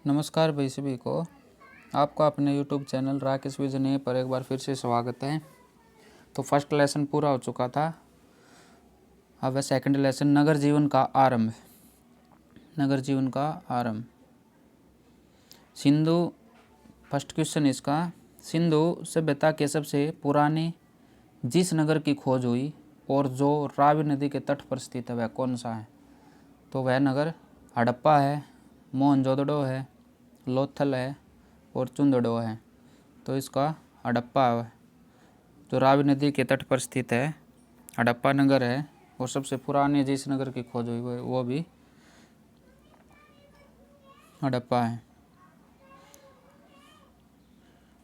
नमस्कार भाई सभी को। आपका अपने YouTube चैनल राकेश विजन पर एक बार फिर से स्वागत है। तो फर्स्ट लेसन पूरा हो चुका था। अब है सेकंड लेसन, नगर जीवन का आरंभ। नगर जीवन का आरंभ। सिंधु, फर्स्ट क्वेश्चन इसका, सिंधु सभ्यता के सबसे पुराने जिस नगर की खोज हुई और जो रावी नदी के तट पर स्थित है वह कौन सा है? तो वह नगर हड़प्पा है, मोहनजोदड़ो है, लोथल है और चुंदड़ो है। तो इसका हड़प्पा है जो रावी नदी के तट पर स्थित है, हड़प्पा नगर है। और सबसे पुराने जिस नगर की खोज हुई वो भी हड़प्पा है।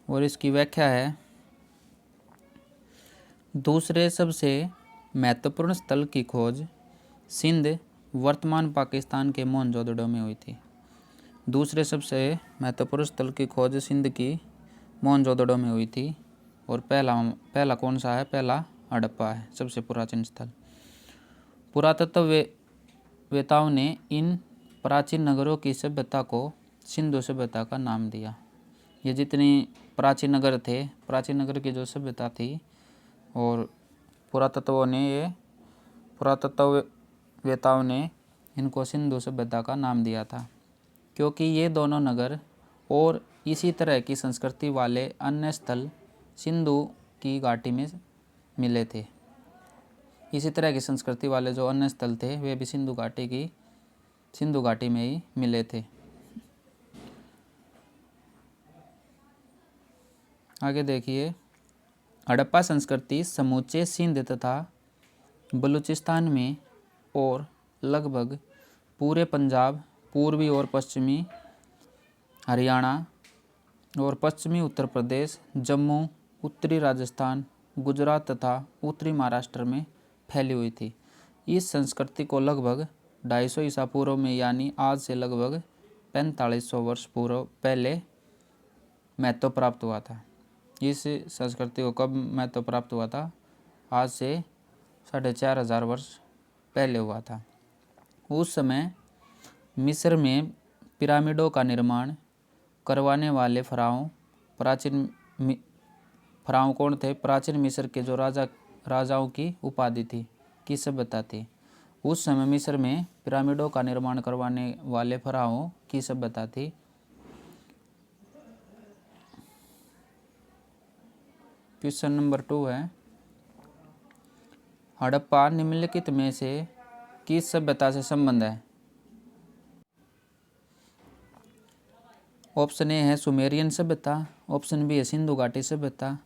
और इसकी व्याख्या है, दूसरे सबसे महत्वपूर्ण स्थल की खोज सिंध वर्तमान पाकिस्तान के मोहनजोदड़ो में हुई थी। दूसरे सबसे महत्वपूर्ण स्थल की खोज सिंध की मोहनजोदड़ो में हुई थी। और पहला कौन सा है? पहला हड़प्पा है, सबसे प्राचीन स्थल। पुरातत्ववेताओं ने इन प्राचीन नगरों की सभ्यता को सिंधु सभ्यता का नाम दिया। ये जितनी प्राचीन नगर थे, प्राचीन नगर की जो सभ्यता थी, और पुरातत्ववेताओं ने इनको सिंधु सभ्यता का नाम दिया था, क्योंकि ये दोनों नगर और इसी तरह की संस्कृति वाले अन्य स्थल सिंधु की घाटी में मिले थे। इसी तरह की संस्कृति वाले जो अन्य स्थल थे वे भी सिंधु घाटी में ही मिले थे। आगे देखिए, हड़प्पा संस्कृति समूचे सिंध तथा बलूचिस्तान में और लगभग पूरे पंजाब, पूर्वी और पश्चिमी हरियाणा और पश्चिमी उत्तर प्रदेश, जम्मू, उत्तरी राजस्थान, गुजरात तथा उत्तरी महाराष्ट्र में फैली हुई थी। इस संस्कृति को लगभग 250 ईसा पूर्व में, यानी आज से लगभग 4500 वर्ष पूर्व पहले महत्व प्राप्त हुआ था। इस संस्कृति को कब महत्व प्राप्त हुआ था? आज से 4500 वर्ष पहले हुआ था। उस समय मिस्र में पिरामिडों का निर्माण करवाने वाले फराओं कौन थे? प्राचीन मिस्र के जो राजाओं की उपाधि थी, की सभ्यता थी। उस समय मिस्र में पिरामिडों का निर्माण करवाने वाले फराओं की सभ्यता थी। क्वेश्चन नंबर 2 है, हड़प्पा निम्नलिखित में से किस सभ्यता से संबंध है? ऑप्शन ए है सुमेरियन सभ्यता, ऑप्शन बी है सिंधु घाटी सभ्यता,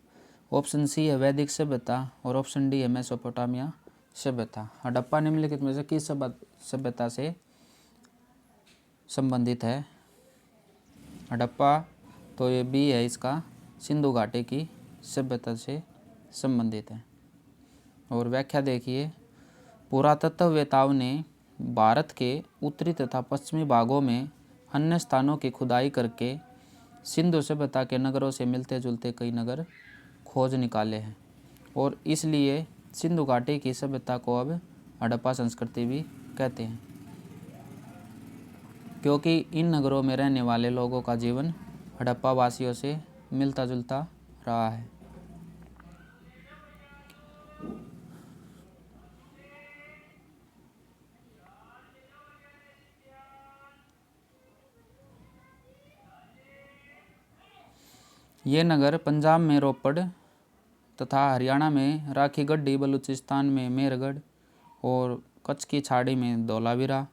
ऑप्शन सी है वैदिक सभ्यता और ऑप्शन डी है मेसोपोटामिया सभ्यता। हड़प्पा निम्नलिखित में से किस सभ्यता से संबंधित है? हड़प्पा, तो ये बी है इसका, सिंधु घाटी की सभ्यता से संबंधित है। और व्याख्या देखिए, पुरातत्ववेताओं ने भारत के उत्तरी तथा पश्चिमी भागों में अन्य स्थानों की खुदाई करके सिंधु सभ्यता के नगरों से मिलते जुलते कई नगर खोज निकाले हैं, और इसलिए सिंधु घाटी की सभ्यता को अब हड़प्पा संस्कृति भी कहते हैं, क्योंकि इन नगरों में रहने वाले लोगों का जीवन हड़प्पा वासियों से मिलता जुलता रहा है। ये नगर पंजाब में रोपड़ तथा हरियाणा में राखी गढ़ी, बलूचिस्तान में मेरगढ़ और कच्छ की छाड़ी में धौलावीरा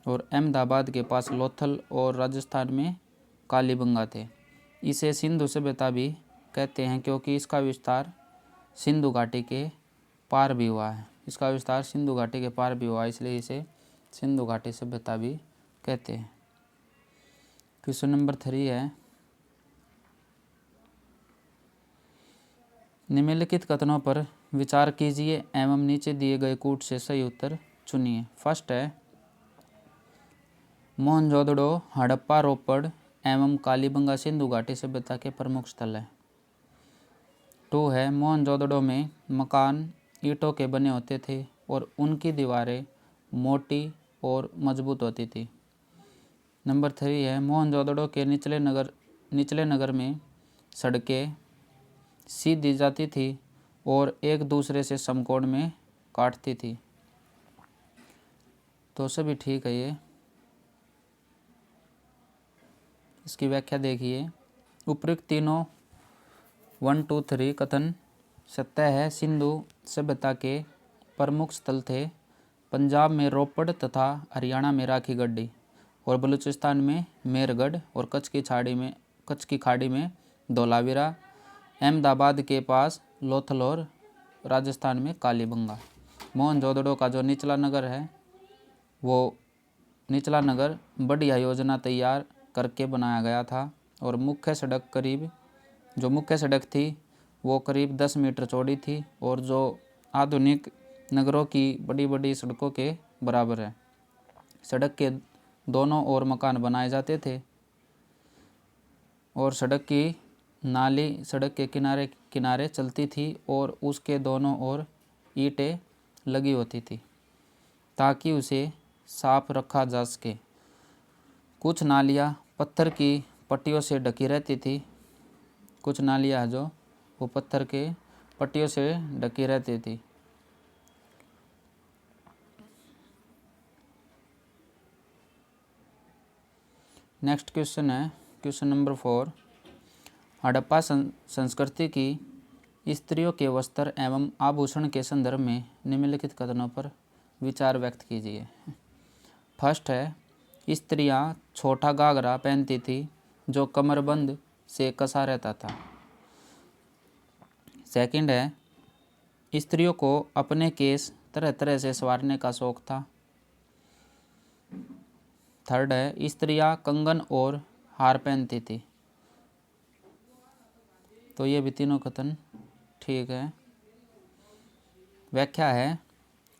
और अहमदाबाद के पास लोथल और राजस्थान में कालीबंगा थे। इसे सिंधु सभ्यता भी कहते हैं, क्योंकि इसका विस्तार सिंधु घाटी के पार भी हुआ है। इसलिए इसे सिंधु घाटी सभ्यता भी कहते हैं। क्वेश्चन नंबर 3 है, निम्नलिखित कथनों पर विचार कीजिए एवं नीचे दिए गए कूट से सही उत्तर चुनिए। फर्स्ट है, मोहनजोदड़ो हड़प्पा रोपड़ एवं कालीबंगा सिंधु घाटी सभ्यता के प्रमुख स्थल है। 2 है, मोहनजोदड़ो में मकान ईंटों के बने होते थे और उनकी दीवारें मोटी और मजबूत होती थी। नंबर 3 है मोहनजोदड़ो के निचले नगर में सड़कें सीधी जाती थी और एक दूसरे से समकोण में काटती थी। तो सभी ठीक है ये। इसकी व्याख्या देखिए। उपयुक्त तीनों 1, 2, 3 कथन सत्य है। सिंधु सभ्यता के प्रमुख स्थल थे पंजाब में रोपड़ तथा हरियाणा में राखी गढ़ी और बलूचिस्तान में मेरगढ़ और कच्छ की खाड़ी में धौलावीरा, अहमदाबाद के पास लोथल और राजस्थान में कालीबंगा। मोहनजोदड़ो का जो निचला नगर है वो निचला नगर बढ़िया योजना तैयार करके बनाया गया था और मुख्य सड़क थी वो करीब 10 मीटर चौड़ी थी और जो आधुनिक नगरों की बड़ी बड़ी सड़कों के बराबर है। सड़क के दोनों ओर मकान बनाए जाते थे और सड़क की नाली सड़क के किनारे किनारे चलती थी और उसके दोनों ओर ईंटें लगी होती थी ताकि उसे साफ रखा जा सके। कुछ नालियाँ पत्थर की पट्टियों से ढकी रहती थी। कुछ नालियाँ जो वो पत्थर के पट्टियों से ढकी रहती थी। नेक्स्ट क्वेश्चन है क्वेश्चन नंबर 4। हड़प्पा संस्कृति की स्त्रियों के वस्त्र एवं आभूषण के संदर्भ में निम्नलिखित कथनों पर विचार व्यक्त कीजिए। फर्स्ट है स्त्रियां छोटा घाघरा पहनती थी जो कमरबंद से कसा रहता था। सेकंड है स्त्रियों को अपने केस तरह तरह से संवारने का शौक था। थर्ड है स्त्रियां कंगन और हार पहनती थी। तो ये भी तीनों कथन ठीक है। व्याख्या है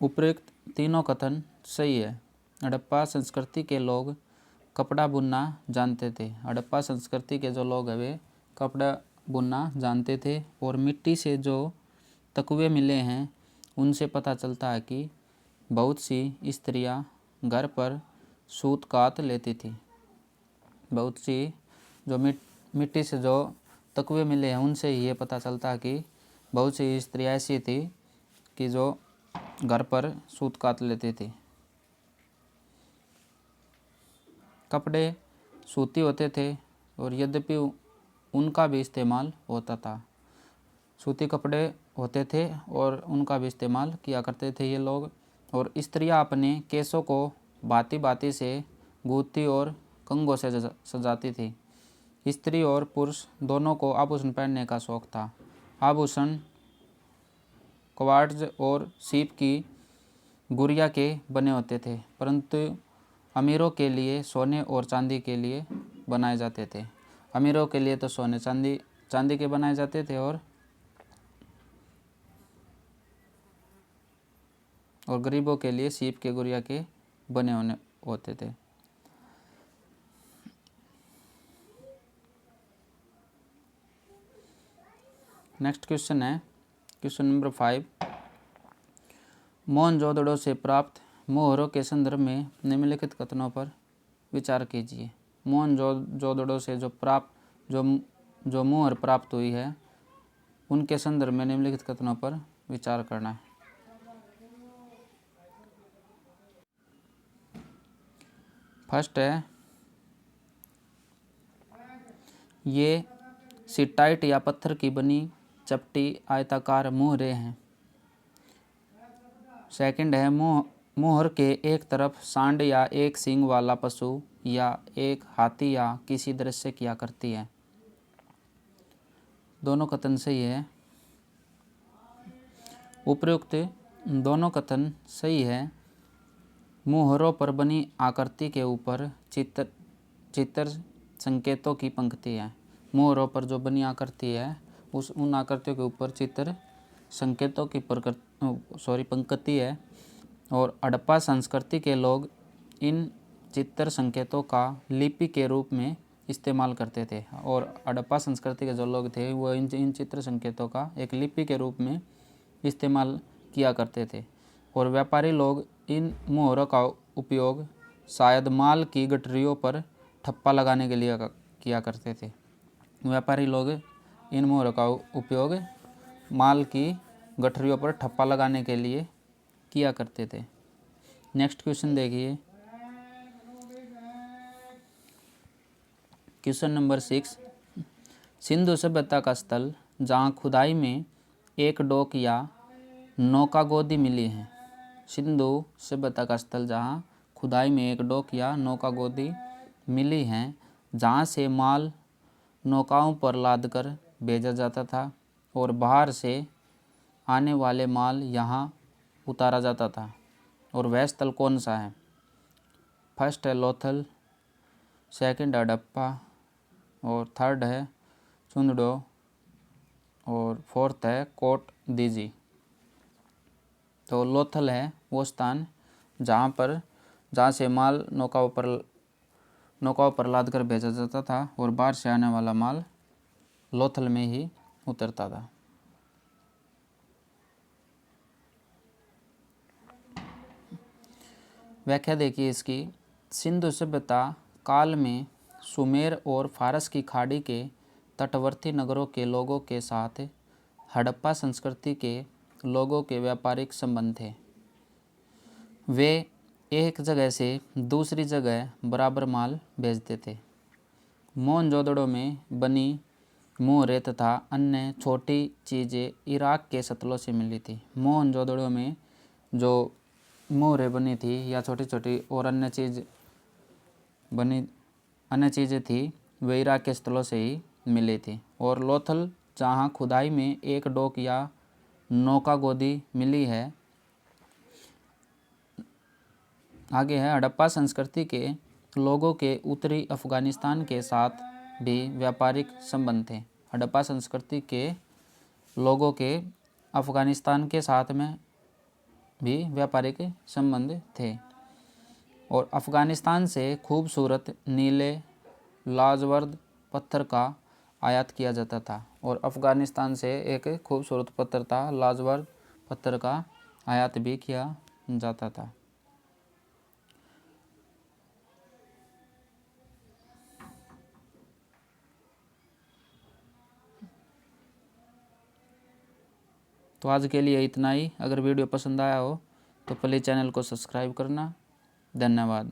उपयुक्त तीनों कथन सही है। हड़प्पा संस्कृति के लोग कपड़ा बुनना जानते थे। हड़प्पा संस्कृति के जो लोग हैं वे कपड़ा बुनना जानते थे और मिट्टी से जो तकवे मिले हैं उनसे पता चलता है कि बहुत सी स्त्रियां घर पर सूत कात लेती थी। बहुत सी जो मिट्टी से जो तकवे मिले हैं उनसे ये पता चलता है कि बहुत सी स्त्रियां ऐसी थी कि जो घर पर सूत कात लेती थी। कपड़े सूती होते थे और यद्यपि उनका भी इस्तेमाल होता था। सूती कपड़े होते थे और उनका भी इस्तेमाल किया करते थे ये लोग। और स्त्रियां अपने केसों को भांति भांति से गूंथती और कंगों से सजाती थी। स्त्री और पुरुष दोनों को आभूषण पहनने का शौक था। आभूषण क्वार्ट्ज और सीप की गुड़िया के बने होते थे, परंतु अमीरों के लिए सोने और चांदी के लिए बनाए जाते थे। अमीरों के लिए तो सोने चांदी के बनाए जाते थे और गरीबों के लिए सीप के गुड़िया के बने होते थे। नेक्स्ट क्वेश्चन है क्वेश्चन नंबर 5। मोहनजोदड़ो से प्राप्त मोहरों के संदर्भ में निम्नलिखित कथनों पर विचार कीजिए। मोहनजोदड़ो से जो मोहर प्राप्त हुई है उनके संदर्भ में निम्नलिखित कथनों पर विचार करना है। फर्स्ट है ये सिटाइट या पत्थर की बनी चपटी आयताकार मोहरें हैं। सेकंड है मोहर के एक तरफ सांड या एक सींग वाला पशु या एक हाथी या किसी दृश्य किया करती है। दोनों कथन सही है। उपयुक्त दोनों कथन सही है। मोहरों पर बनी आकृति के ऊपर चित्र संकेतों की पंक्ति है। मोहरों पर जो बनी आकृति है उन आकृतियों के ऊपर चित्र संकेतों की पंक्ति है। और हड़प्पा संस्कृति के लोग इन चित्र संकेतों का लिपि के रूप में इस्तेमाल करते थे। और हड़प्पा संस्कृति के जो लोग थे वो इन चित्र संकेतों का एक लिपि के रूप में इस्तेमाल किया करते थे। और व्यापारी लोग इन मोहरों का उपयोग शायद माल की गठरियों पर ठप्पा लगाने के लिए किया करते थे। व्यापारी लोग इन मोहरों का उपयोग माल की गठरियों पर ठप्पा लगाने के लिए किया करते थे। नेक्स्ट क्वेश्चन देखिए, क्वेश्चन नंबर 6, सिंधु सभ्यता का स्थल जहाँ खुदाई में एक डोक या नौका गोदी मिली है। सिंधु सभ्यता का स्थल जहाँ खुदाई में एक डोक या नौका गोदी मिली है, जहाँ से माल नौकाओं पर लादकर भेजा जाता था और बाहर से आने वाले माल यहाँ उतारा जाता था। और वह स्थल कौन सा है? फर्स्ट है लोथल, सेकंड है हड़प्पा, और थर्ड है चुंदड़ो, और फोर्थ है कोट दीजी। तो लोथल है वो स्थान जहाँ से माल नौकाओं पर लाद कर भेजा जाता था और बाहर से आने वाला माल लोथल में ही उतरता था। व्याख्या देखिए इसकी। सिंधु सभ्यता काल में सुमेर और फारस की खाड़ी के तटवर्ती नगरों के लोगों के साथ हड़प्पा संस्कृति के लोगों के व्यापारिक संबंध थे। वे एक जगह से दूसरी जगह बराबर माल भेजते थे। मोहनजोदड़ो में बनी मोहरें तथा अन्य छोटी चीज़ें इराक के सतलों से मिली थी। मोहनजोदड़ो में जो मोहरें बनी थी या छोटी छोटी और अन्य चीज़ें थी वे इराक के स्थलों से ही मिली थी। और लोथल जहाँ खुदाई में एक डोक या नौका गोदी मिली है। आगे है, हड़प्पा संस्कृति के लोगों के उत्तरी अफगानिस्तान के साथ भी व्यापारिक संबंध थे। हड़प्पा संस्कृति के लोगों के अफगानिस्तान के साथ में भी व्यापारिक संबंध थे और अफगानिस्तान से खूबसूरत नीले लाजवर्द पत्थर का आयात किया जाता था। और अफगानिस्तान से एक खूबसूरत पत्थर था, लाजवर्द पत्थर का आयात भी किया जाता था। तो आज के लिए इतना ही। अगर वीडियो पसंद आया हो तो प्लीज़ चैनल को सब्सक्राइब करना। धन्यवाद।